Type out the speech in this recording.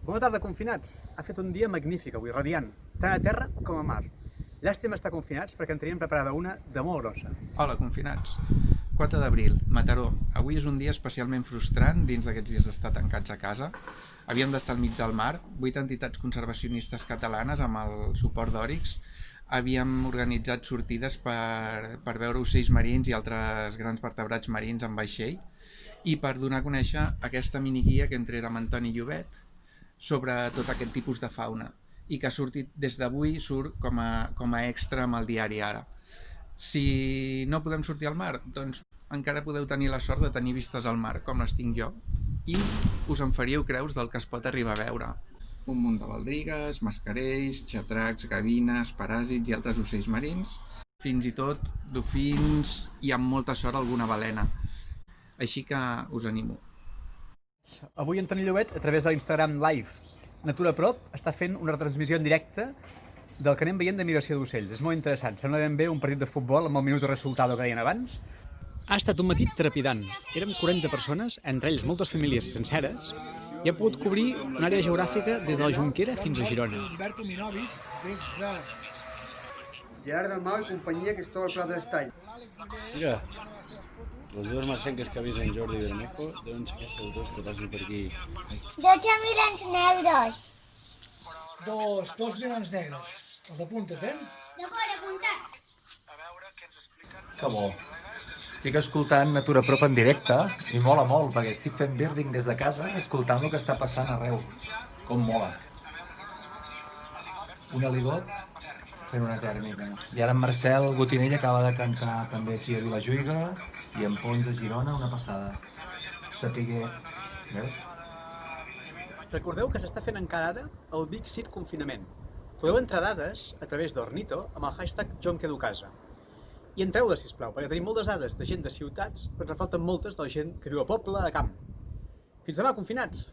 Bona tarda, confinats. Ha fet un dia magnífic avui, radiant, tant a terra com a mar. Llàstima estar confinats perquè en teníem preparada una de molt grossa. Hola, confinats. 4 d'abril, Mataró. Avui és un dia especialment frustrant dins d'aquests dies d'estar tancats a casa. Havíem d'estar al mig del mar. 8 entitats conservacionistes catalanes amb el suport d'Òrix havíem organitzat sortides per veure ocells marins i altres grans vertebrats marins en vaixell i per donar a conèixer aquesta miniguia que hem tret amb Antoni Llobet sobre tot aquest tipus de fauna i que ha sortit des d'avui, surt com a extra amb el diari Ara. Si no podem sortir al mar, doncs encara podeu tenir la sort de tenir vistes al mar, com les tinc jo, i us en faríeu creus del que es pot arribar a veure. Un munt de baldrigues, mascarells, xatracs, gavines, paràsits i altres ocells marins, fins i tot dofins i amb molta sort alguna balena. Així que us animo. Avui Antoni Llobet, a través de l'Instagram Live Natura Prop, està fent una retransmissió en directe del que anem veient de migració d'ocells. És molt interessant, sembla ben bé un partit de futbol amb el minut resultado que deien abans. Ha estat un matí trepidant. Érem 40 persones, entre ells moltes famílies senceres, i hem pogut cobrir una àrea geogràfica des de la Jonquera fins a Girona. Alberto Minovis, des de... Gerard Dalmau i companyia, que es troba al Prat d'Estany. Mira, los dos masenques que avisen Jordi Bermejo deuen ser aquests dos que passen per aquí. 12 milans negros. Dos milans negres. Els apuntes, No pot apuntar. Que bo. Estic escoltant Natura Prop en directe i mola molt, perquè estic fent birding des de casa escoltant el que està passant arreu. Com mola. Un aligot fent una tèrmica. I ara en Marcel Gotinell acaba de cantar també aquí a Vilajuïga i en Pons a Girona una passada. Sapiguer... Veus? Recordeu que s'està fent encara ara el Big Seed confinament. Podeu entrar dades a través d'Ornito amb el hashtag JoEmQuedoCasa. I entreu-les, sisplau, perquè tenim moltes dades de gent de ciutats, però ens en falten moltes de la gent que viu a poble, a camp. Fins demà, confinats!